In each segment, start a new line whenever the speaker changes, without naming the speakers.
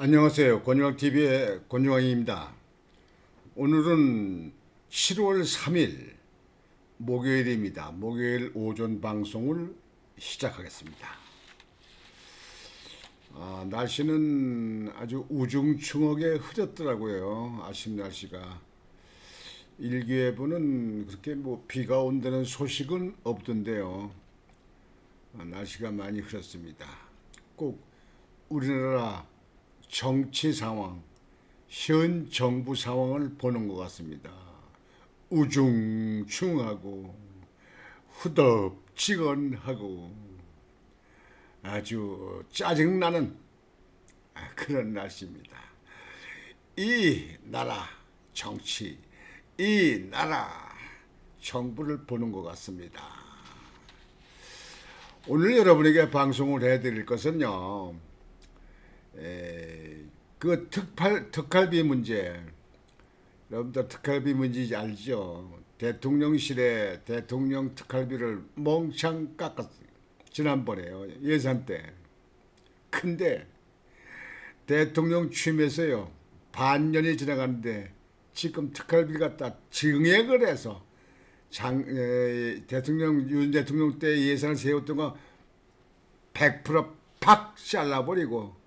안녕하세요. 권유왕TV의 권유왕입니다. 오늘은 7월 3일 목요일입니다. 목요일 오전 방송을 시작하겠습니다. 날씨는 아주 우중충하게 흐렸더라고요. 아침 날씨가. 일기예보는 그렇게 비가 온다는 소식은 없던데요. 날씨가 많이 흐렸습니다. 꼭 우리나라 정치 상황, 현 정부 상황을 보는 것 같습니다. 우중충하고 후덥지근하고 아주 짜증나는 그런 날씨입니다. 이 나라 정치, 이 나라 정부를 보는 것 같습니다. 오늘 여러분에게 방송을 해드릴 것은요. 그 특활비 문제, 여러분들 특활비 문제 알죠? 대통령실에 대통령 특활비를 멍청 깎았어요. 지난번에요. 예산 때. 근데 대통령 취임해서요. 반년이 지나갔는데 지금 특활비 갖다 증액을 해서 윤 대통령 때 예산을 세웠던 거 100%팍 잘라버리고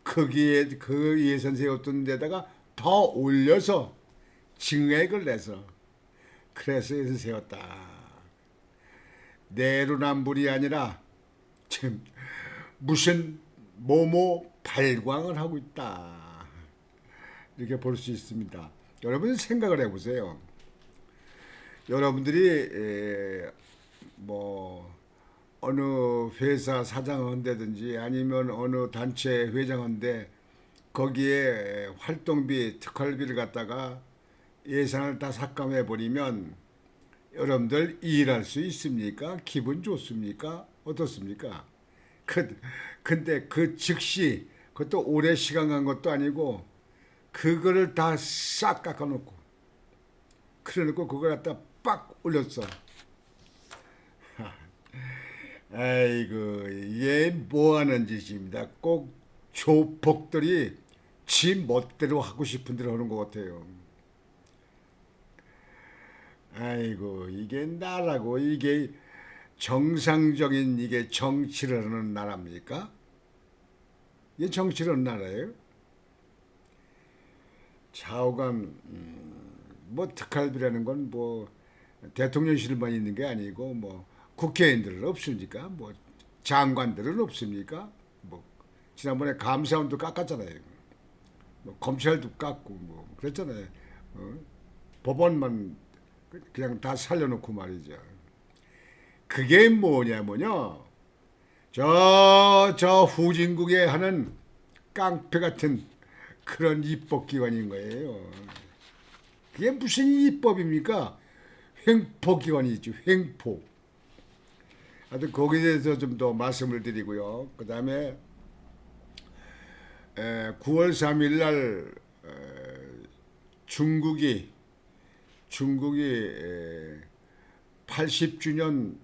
거기에 그 예산 세웠던 데다가 더 올려서 증액을 내서 그래서 예산 세웠다. 내로남불이 아니라 참 무슨 모모 발광을 하고 있다. 이렇게 볼 수 있습니다. 여러분 생각을 해보세요. 여러분들이 어느 회사 사장한다든지 아니면 어느 단체 회장한데 거기에 활동비, 특활비를 갖다가 예산을 다 삭감해 버리면 여러분들 일할 수 있습니까? 기분 좋습니까? 어떻습니까? 근데 그 즉시 그것도 오래 시간 간 것도 아니고 그거를 다 싹 깎아놓고 그래놓고 그걸 갖다 빡 올렸어. 아이고 이게 뭐하는 짓입니다. 꼭 조폭들이 지 멋대로 하고 싶은 대로 하는 것 같아요. 아이고 이게 나라고 이게 정상적인 이게 정치를 하는 나라입니까? 이게 정치를 하는 나라예요? 좌우간 특활비라는 건 대통령실만 있는 게 아니고 국회의원들은 없습니까? 장관들은 없습니까? 지난번에 감사원도 깎았잖아요. 검찰도 깎고 그랬잖아요. 법원만 그냥 다 살려놓고 말이죠. 그게 뭐냐면요. 저 후진국에 하는 깡패 같은 그런 입법기관인 거예요. 그게 무슨 입법입니까? 횡포기관이죠. 횡포. 하여튼 거기에 대해서 좀 더 말씀을 드리고요. 그 다음에 9월 3일 날 중국이 80주년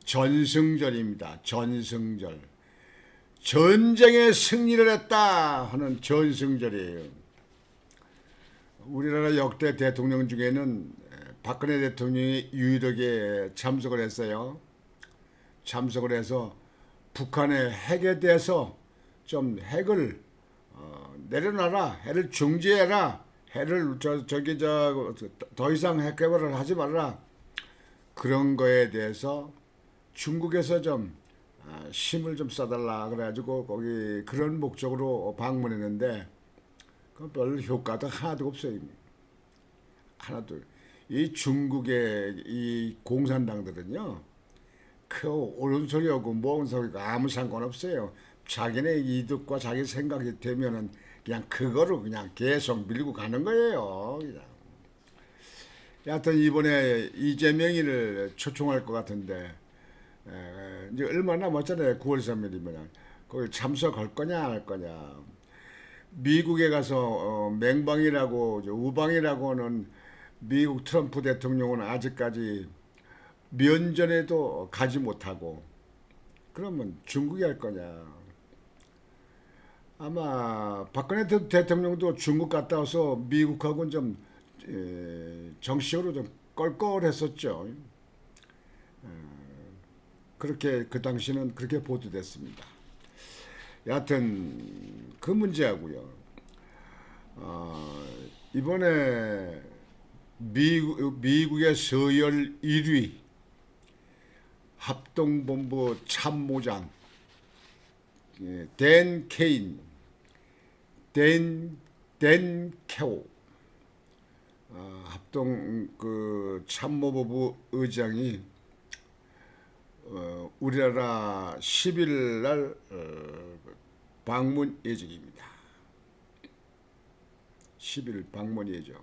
전승절입니다. 전승절. 전쟁에 승리를 했다 하는 전승절이에요. 우리나라 역대 대통령 중에는 박근혜 대통령이 유일하게 참석을 했어요. 참석을 해서 북한의 핵에 대해서 좀 핵을 내려놔라, 핵을 중지해라, 핵을 더 이상 핵 개발을 하지 말라 그런 거에 대해서 중국에서 좀 힘을 좀 써달라 그래가지고 거기 그런 목적으로 방문했는데 별 효과도 하나도 없어요. 하나도. 이 중국의 이 공산당들은요. 그 옳은 소리하고 뭔 소리가 아무 상관없어요. 자기네 이득과 자기 생각이 되면은 그냥 그거로 그냥 계속 밀고 가는 거예요. 그냥. 여하튼 이번에 이재명이를 초청할 것 같은데 이제 얼마 남았잖아요. 9월 3일이면 거기 참석할 거냐 안 할 거냐. 미국에 가서 맹방이라고 우방이라고 하는 미국 트럼프 대통령은 아직까지 면전에도 가지 못하고 그러면 중국이 할 거냐. 아마 박근혜 대통령도 중국 갔다 와서 미국하고는 좀 정치적으로 좀 껄껄했었죠. 그렇게 그 당시는 그렇게 보도됐습니다. 여하튼 그 문제하고요. 이번에 미국의 서열 1위 합동본부 참모장 댄 케인, 댄 케오 합동 그 참모본부 의장이 우리나라 10일 날 방문 예정입니다. 10일 방문 예정.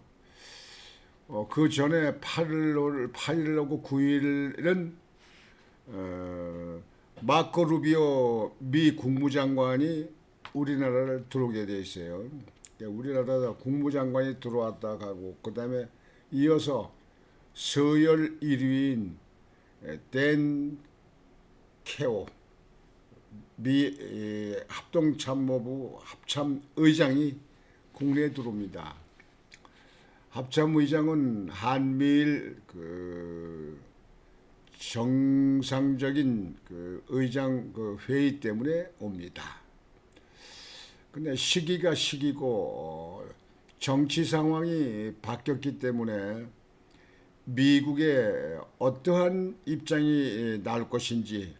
그 전에 8일하고 9일은 마코 루비오 미 국무장관이 우리나라를 들어오게 돼 있어요. 우리나라 국무장관이 들어왔다 가고 그 다음에 이어서 서열 1위인 댄 케오 미 합동참모부 합참의장이 국내에 들어옵니다. 합참의장은 한미일 그 정상적인 그 의장 그 회의 때문에 옵니다. 근데 시기가 시기고 정치 상황이 바뀌었기 때문에 미국의 어떠한 입장이 나올 것인지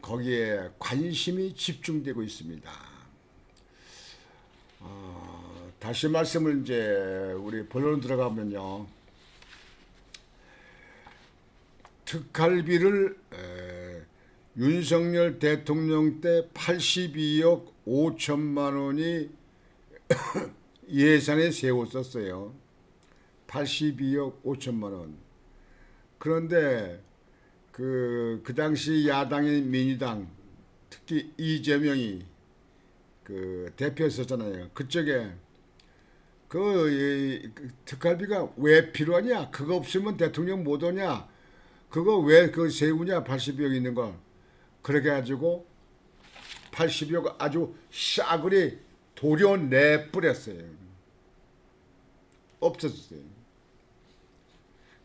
거기에 관심이 집중되고 있습니다. 다시 말씀을 이제 우리 본론 들어가면요. 특활비를 윤석열 대통령 때 82억 5천만 원이 예산에 세웠었어요. 82억 5천만 원. 그런데 그 당시 야당인 민주당 특히 이재명이 그 대표였었잖아요. 그쪽에 그 특활비가 왜 필요하냐? 그거 없으면 대통령 못 오냐? 그거 왜 그 세우냐? 80억 있는 거. 그렇게 가지고 80억 아주 싸그리 도려내버렸어요. 없었어요.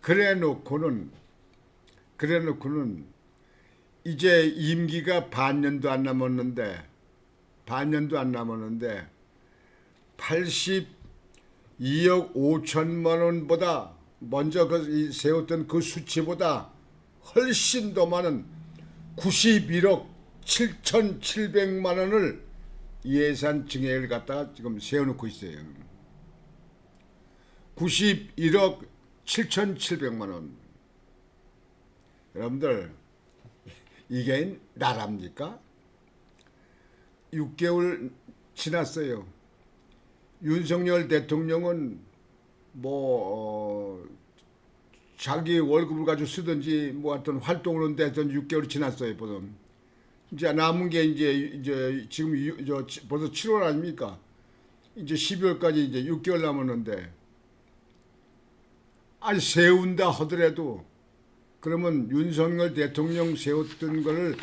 그래놓고는 이제 임기가 반년도 안 남았는데 82억 5천만 원보다 먼저 그 세웠던 그 수치보다 훨씬 더 많은 91억 7,700만 원을 예산 증액을 갖다가 지금 세워놓고 있어요. 91억 7,700만 원. 여러분들 이게 나랍니까? 6개월 지났어요. 윤석열 대통령은 자기 월급을 가지고 쓰든지 하여튼 활동을 했던 6개월이 지났어요. 보통 이제 남은 게 이제 지금 벌써 7월 아닙니까? 이제 12월까지 이제 6개월 남았는데 아니 세운다 하더라도 그러면 윤석열 대통령 세웠던 거를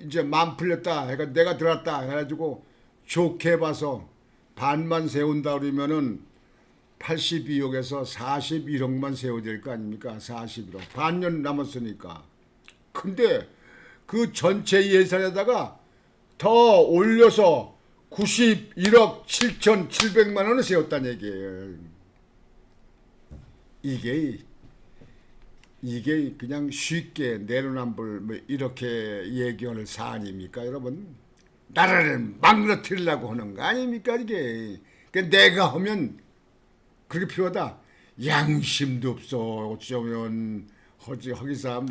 이제 맘 풀렸다 해가 내가 들었다 해가지고 좋게 봐서 반만 세운다 그러면은 82억에서 41억만 세워야 될 거 아닙니까? 41억. 반년 남았으니까. 근데 그 전체 예산에다가 더 올려서 91억 7,700만 원을 세웠다는 얘기예요. 이게 그냥 쉽게 내로남불 이렇게 얘기할 사안입니까, 여러분? 나라를 망가뜨리려고 하는 거 아닙니까, 이게? 내가 하면 그렇게 필요하다. 양심도 없어. 어쩌면 허기사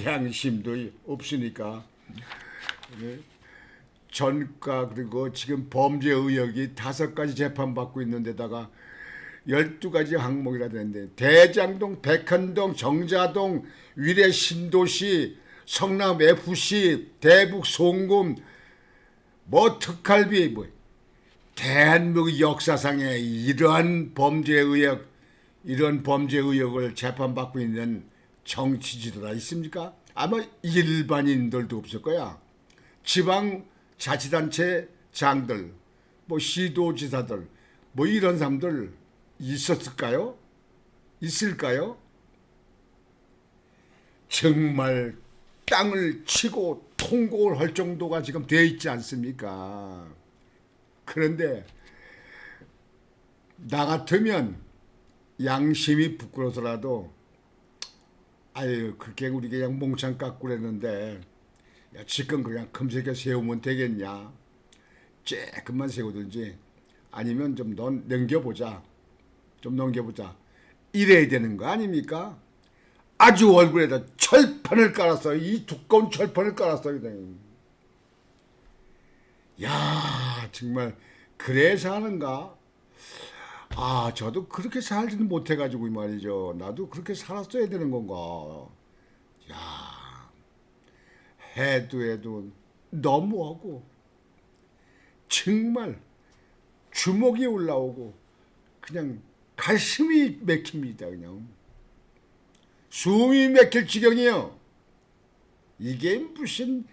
양심도 없으니까. 전과 그리고 지금 범죄 의혹이 5가지 재판받고 있는 데다가 12가지 항목이라 되는데 대장동, 백현동, 정자동, 위례 신도시, 성남 FC, 대북 송금, 특활비 대한민국 역사상에 이런 범죄 의혹을 재판받고 있는 정치 지도자 있습니까? 아마 일반인들도 없을 거야. 지방 자치단체 장들, 뭐 시도지사들, 뭐 이런 사람들 있었을까요? 있을까요? 정말 땅을 치고 통곡을 할 정도가 지금 되어 있지 않습니까? 그런데 나 같으면 양심이 부끄러서라도 아유 그렇게 우리 그냥 몽창 깎고 그랬는데 야, 지금 그냥 금세게 세우면 되겠냐? 쬐끔만 세우든지 아니면 좀 넘겨보자. 좀 넘겨보자. 이래야 되는 거 아닙니까? 아주 얼굴에다 철판을 깔았어. 이 두꺼운 철판을 깔았어. 야 정말 그래서 하는가? 아 저도 그렇게 살지는 못해가지고 말이죠. 나도 그렇게 살았어야 되는 건가? 야 해도 너무하고 정말 주먹이 올라오고 그냥 가슴이 맥힙니다. 그냥 숨이 맥힐 지경이요. 이게 무슨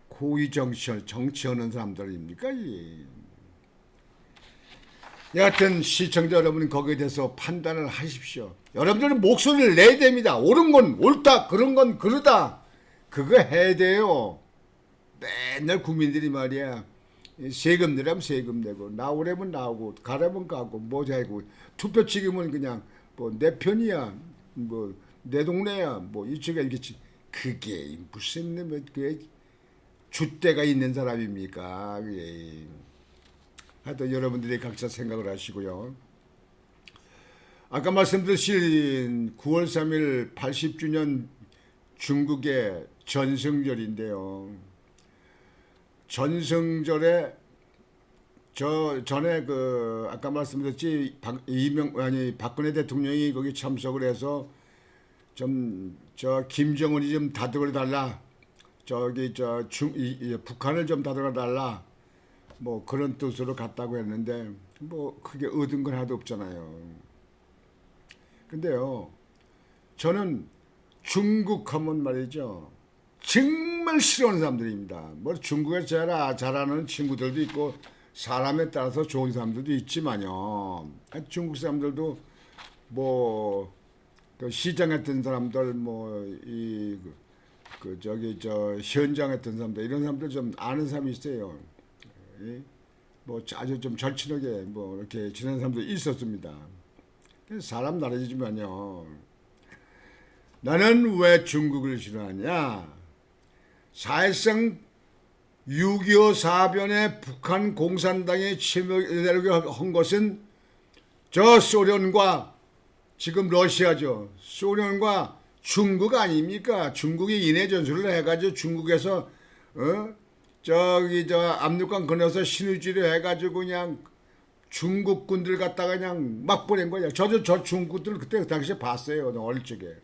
고위 정치하는 사람들입니까? 여하튼 시청자 여러분 거기에 대해서 판단을 하십시오. 여러분들은 목소리를 내야 됩니다. 옳은 건 옳다, 그런 건 그러다. 그거 해야 돼요. 맨날 국민들이 말이야. 세금 내라면 세금 내고 나오려면 나오고 가려면 가고 뭐 자고 투표 찍으면 그냥 뭐 내 편이야. 뭐 내 동네야. 뭐 이쪽에 이렇게 그게 무슨 뭐 그게 줏대가 있는 사람입니까? 그게. 하여튼 여러분들이 각자 생각을 하시고요. 아까 말씀드린 9월 3일 80주년 중국의 전승절인데요. 전승절에 전에 그 아까 말씀드렸지 박근혜 대통령이 거기 참석을 해서 좀 저 김정은이 좀 다독여 달라. 저기 북한을 좀 다독여 달라. 뭐 그런 뜻으로 갔다고 했는데 뭐 크게 얻은 건 하나도 없잖아요. 근데요 저는 중국 하면 말이죠 정말 싫어하는 사람들입니다. 뭐 중국에 잘하는 친구들도 있고 사람에 따라서 좋은 사람들도 있지만요. 중국 사람들도 뭐 그 시장에 있던 사람들 현장에 있던 사람들 이런 사람들 좀 아는 사람이 있어요. 뭐 아주 좀 절친하게 뭐 이렇게 지내는 사람도 있었습니다. 사람 나라지만요. 나는 왜 중국을 싫어하냐? 사실상 6.25 사변에 북한 공산당이 침략을 한 것은 저 소련과 지금 러시아죠. 소련과 중국 아닙니까? 중국이 인해 전술을 해가지고 중국에서 압록강 건너서 신의주를 해가지고 그냥 중국군들 갖다가 그냥 막 보낸 거야. 저도 저 중국들 그때 그 당시에 봤어요. 어릴 적에.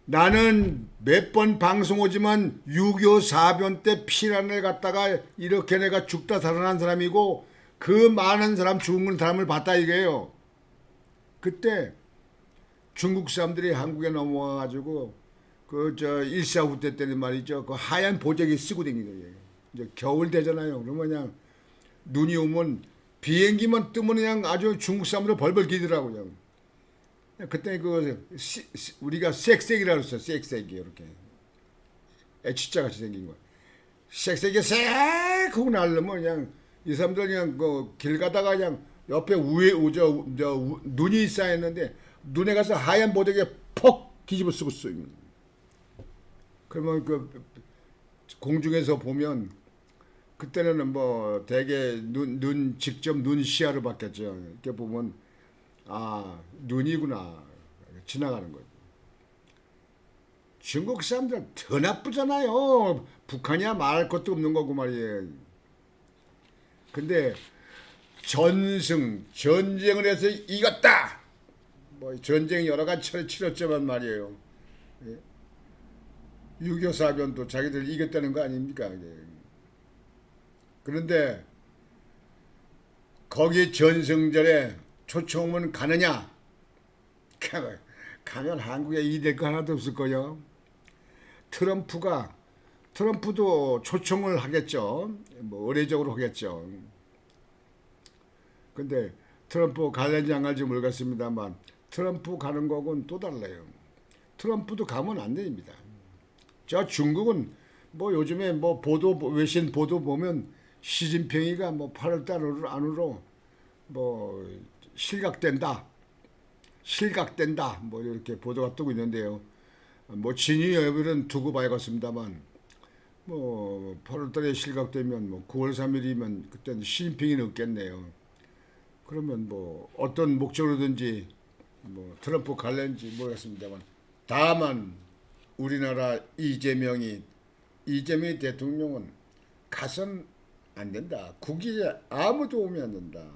나는 몇 번 방송 오지만 6.25 사변 때 피난을 갖다가 이렇게 내가 죽다 살아난 사람이고 그 많은 사람 죽은 사람을 봤다 이게요. 그때 중국 사람들이 한국에 넘어와가지고 일사후 때는 말이죠. 그 하얀 보자기 쓰고 다니는 거예요. 이제 겨울 되잖아요. 그러면 그냥 눈이 오면 비행기만 뜨면 그냥 아주 중국 사람들 벌벌 기더라고요. 그때 우리가 쌕쌕이라고 했어요. 쌕쌕이 이렇게 H자 같이 생긴 거. 쌕쌕이 쌕 하고 날르면 그냥 이 사람들 그냥 길 가다가 그냥 옆에 눈이 쌓였는데 눈에 가서 하얀 보자기에 퍽 뒤집어 쓰고 있어요. 그러면 공중에서 보면 그때는 뭐 대개 직접 눈 시야로 바뀌었죠. 이렇게 보면 눈이구나 지나가는 거죠. 중국 사람들 더 나쁘잖아요. 북한이야 말할 것도 없는 거고 말이에요. 근데 전쟁을 해서 이겼다. 뭐 전쟁 여러 가지 치렀지만 말이에요. 6.25 사변도 자기들 이겼다는 거 아닙니까? 그런데 거기 전승절에 초청하면 가느냐? 가면 한국에 이될 거 하나도 없을 거요. 트럼프가 트럼프도 초청을 하겠죠. 뭐 의례적으로 하겠죠. 근데 트럼프 갈는지 안 갈지 모르겠습니다만 트럼프 가는 거하고는 또 달라요. 트럼프도 가면 안 됩니다. 저 중국은 뭐 요즘에 뭐 보도 외신 보도 보면 시진핑이가 뭐 8월달 안으로 뭐 실각된다 뭐 이렇게 보도가 뜨고 있는데요. 뭐 진위 여부는 두고 봐야겠습니다만 뭐 8월달에 실각되면 뭐 9월 3일이면 그때는 시진핑이 없겠네요. 그러면 뭐 어떤 목적으로든지 뭐 트럼프 갈는지 모르겠습니다만 다만 우리나라 이재명 대통령은 가선 안 된다. 국익에 아무도 오면 안 된다.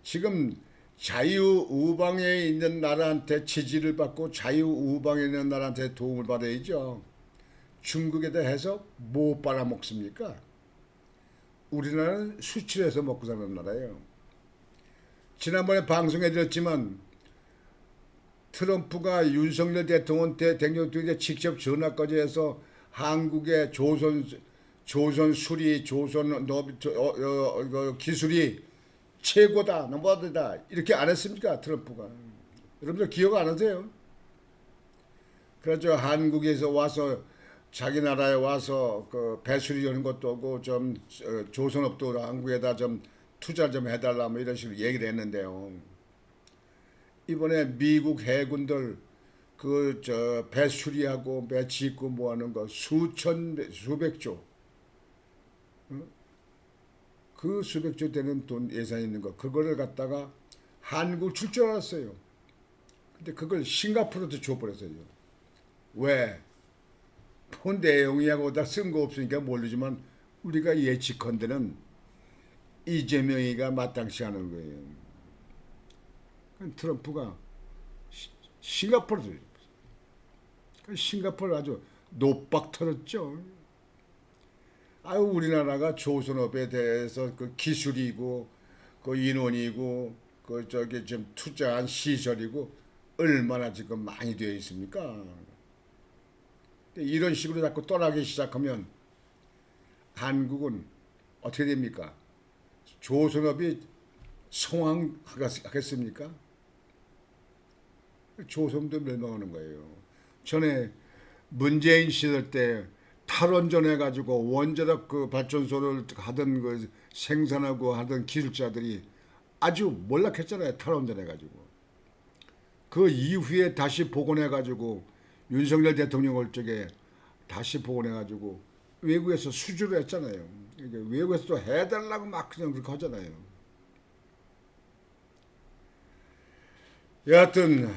지금 자유우방에 있는 나라한테 지지를 받고 자유우방에 있는 나라한테 도움을 받아야죠. 중국에 대해서 뭐 빨아먹습니까? 우리나라는 수출해서 먹고 사는 나라예요. 지난번에 방송에 들었지만 트럼프가 윤석열 대통령한테 직접 전화까지 해서 한국의 조선 수리, 기술이 최고다, 넘버원이다 이렇게 안 했습니까? 트럼프가. 여러분들 기억 안 하세요? 그래서 한국에서 와서 자기 나라에 와서 그 배수리 하는 것도 하고 좀 조선업도 한국에다 좀 투자 좀 해달라 뭐 이런 식으로 얘기를 했는데요. 이번에 미국 해군들 그 저 배수리하고 배 짓고 뭐 하는 거 수백조 그 수백조 되는 돈 예산 있는 거 그거를 갖다가 한국 줄 줄 알았어요. 근데 그걸 싱가포르한테 줘버렸어요. 왜? 본 내용이하고 다 쓴 거 없으니까 모르지만 우리가 예측컨대는 이재명이가 마땅치 않은 거예요. 트럼프가 싱가포르 아주 노박 털었죠. 아유 우리나라가 조선업에 대해서 그 기술이고 그 인원이고 그 저기 좀 투자한 시설이고 얼마나 지금 많이 되어 있습니까? 이런 식으로 자꾸 떠나기 시작하면 한국은 어떻게 됩니까? 조선업이 성황하겠습니까? 조선도 멸망하는 거예요. 전에 문재인 시절 때 탈원전 해가지고 원자력 그 발전소를 하던 그 생산하고 하던 기술자들이 아주 몰락했잖아요. 탈원전 해가지고. 그 이후에 다시 복원해가지고 윤석열 대통령 올 적에 다시 복원해가지고 외국에서 수주를 했잖아요. 외국에서 또 해달라고 막 그냥 그렇게 하잖아요. 여하튼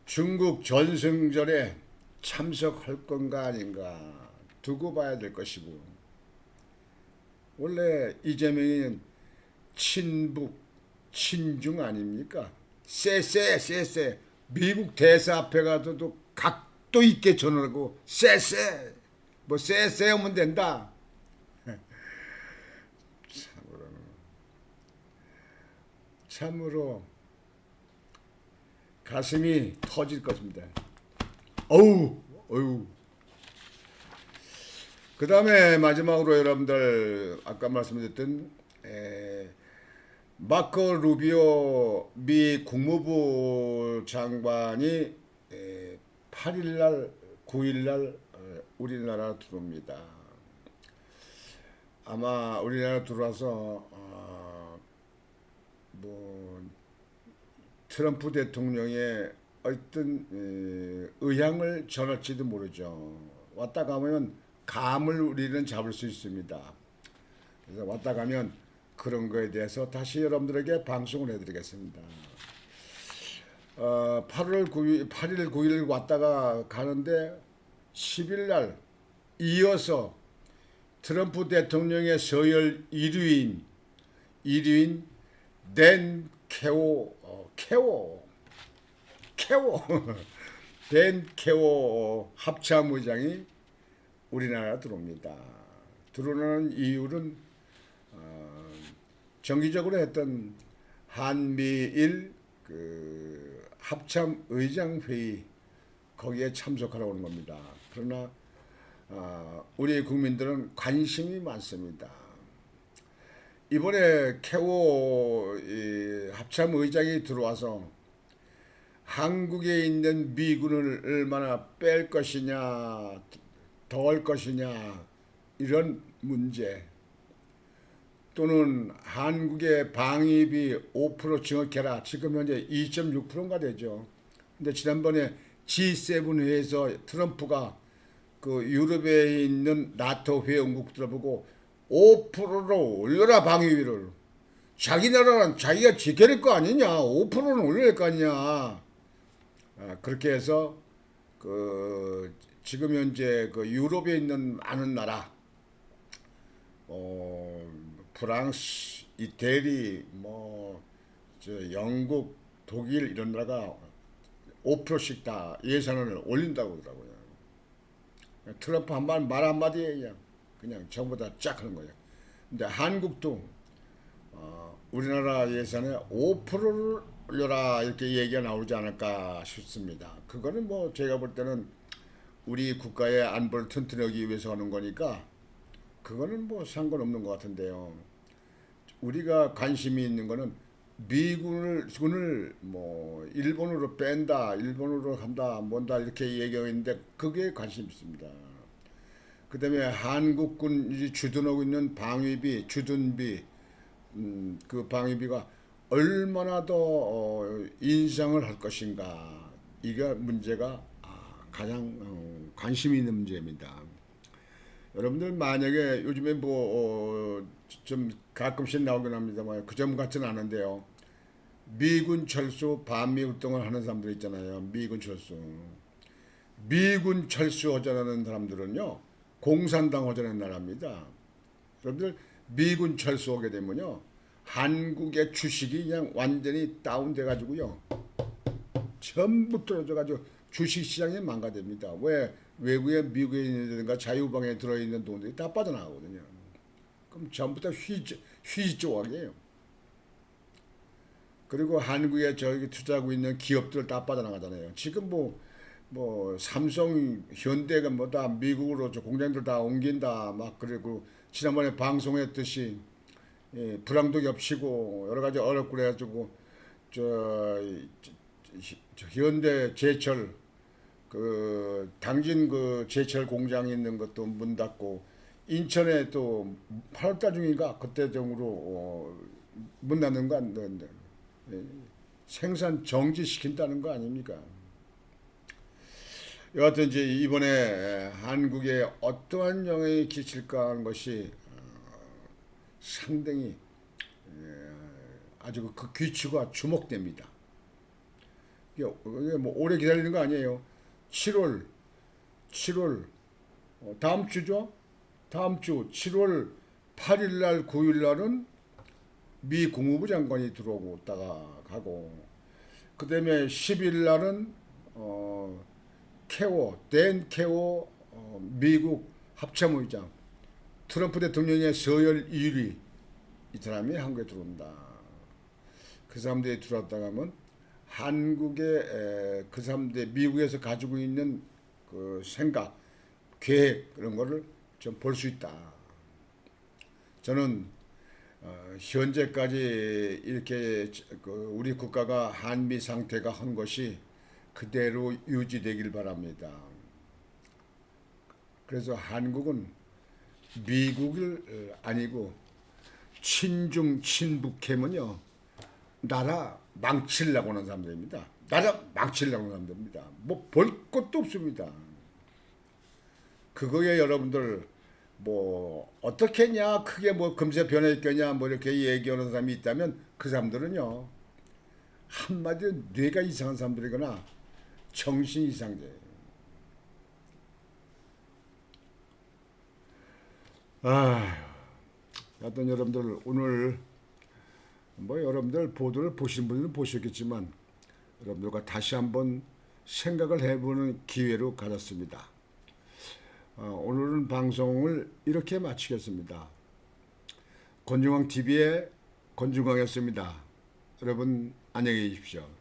중국 전승절에 참석할 건가 아닌가 두고 봐야 될 것이고 원래 이재명이 친북 친중 아닙니까? 쎄 미국 대사 앞에 가서도 각도 있게 전화하고 쎄 뭐 쎄 하면 된다. 참으로 가슴이 터질 것입니다. 어우. 그 다음에 마지막으로 여러분들 아까 말씀드렸던 마코 루비오 미 국무부 장관이 8일날 9일날 우리나라 들어옵니다. 아마 우리나라 들어와서 뭐 트럼프 대통령의 어떤 의향을 전할지도 모르죠. 왔다 가면 감을 우리는 잡을 수 있습니다. 그래서 왔다 가면 그런 거에 대해서 다시 여러분들에게 방송을 해드리겠습니다. 8일 9일 왔다가 가는데 10일 날 이어서 트럼프 대통령의 서열 1위인 댄 댄 케오 합참의장이 우리나라 들어옵니다. 들어오는 이유는 정기적으로 했던 한미일 그 합참의장 회의 거기에 참석하러 오는 겁니다. 그러나 우리 국민들은 관심이 많습니다. 이번에 케오 합참 의장이 들어와서 한국에 있는 미군을 얼마나 뺄 것이냐, 더할 것이냐, 이런 문제, 또는 한국의 방위비 5% 증액해라. 지금 현재 2.6%인가 되죠. 근데 지난번에 G7 회에서 트럼프가 그 유럽에 있는 나토 회원국들을 보고 5%로 올려라 방위비를. 자기 나라는 자기가 지켜야 될 거 아니냐. 5%는 올려야 될 거 아니냐. 그렇게 해서 그 지금 현재 그 유럽에 있는 많은 나라, 프랑스, 이태리, 영국, 독일 이런 나라가 5%씩 다 예산을 올린다고 그러더라고요. 트럼프 말 한마디에 그냥 전부 다 쫙 하는 거예요. 근데 한국도 우리나라 예산에 5%를 올려라 이렇게 얘기가 나오지 않을까 싶습니다. 그거는 뭐 제가 볼 때는 우리 국가의 안보를 튼튼하기 위해서 하는 거니까 그거는 뭐 상관없는 것 같은데요. 우리가 관심이 있는 거는 미군을 뭐 일본으로 뺀다, 일본으로 한다, 뭔다 이렇게 얘기하고 있는데 그게 관심 있습니다. 그다음에 한국군이 주둔하고 있는 방위비, 주둔비, 그 방위비가 얼마나 더 인상을 할 것인가, 이게 문제가 가장 관심이 있는 문제입니다. 여러분들 만약에 요즘에 좀 가끔씩 나오긴 합니다만 그점 같지는 않은데요. 미군 철수 반미 활동을 하는 사람들 있잖아요. 미군 철수 허전하는 사람들은요, 공산당 허전한 나라입니다. 여러분들 미군 철수하게 되면요, 한국의 주식이 그냥 완전히 다운돼 가지고요, 전부 떨어져 가지고 주식 시장이 망가집니다. 왜? 외국에 미국에 있는가 자유방에 들어있는 돈들이 다 빠져나가거든요. 그럼 전부 다 휴지 조각이에요. 그리고 한국에 저기 투자하고 있는 기업들 다 빠져나가잖아요. 지금 삼성, 현대가 다 미국으로 저 공장들 다 옮긴다. 막 그리고 지난번에 방송했듯이 불황도 겹치고 여러 가지 어렵고 그래가지고 저 현대 제철 그 당진 그 제철 공장이 있는 것도 문 닫고 인천에 또 8월달 중인가 그때 정으로 문 닫는 거 안 되는데 생산 정지시킨다는 거 아닙니까? 여하튼 이제 이번에 한국에 어떠한 영향이 끼칠까 하는 것이 상당히 아주 그 귀추가 주목됩니다. 이게 뭐 오래 기다리는 거 아니에요. 7월 다음 주죠. 다음 주 7월 8일 날 9일 날은 미 국무부 장관이 들어오고 있다가 가고, 그 다음에 10일 날은 댄 케오 미국 합참의장, 트럼프 대통령의 서열 1위, 이 사람이 한국에 들어온다. 그 사람들이 들어왔다가 하면 한국의 그 사람들 미국에서 가지고 있는 그 생각, 계획 그런 거를 좀 볼 수 있다. 저는 현재까지 이렇게 우리 국가가 한미 상태가 한 것이 그대로 유지되길 바랍니다. 그래서 한국은 미국을 아니고 친중 친북해면요 나라 망치려고 하는 사람들입니다. 나라 망치려고 하는 사람들입니다. 뭐 볼 것도 없습니다. 그거에 여러분들 어떻게 했냐, 크게 금세 변했겠냐 이렇게 얘기하는 사람이 있다면 그 사람들은요 한마디로 뇌가 이상한 사람들이거나 정신 이상자예요. 하여튼 여러분들 오늘 여러분들 보도를 보신 분들은 보셨겠지만 여러분들과 다시 한번 생각을 해보는 기회로 가졌습니다. 오늘은 방송을 이렇게 마치겠습니다. 권중광TV의 권중광이었습니다. 여러분 안녕히 계십시오.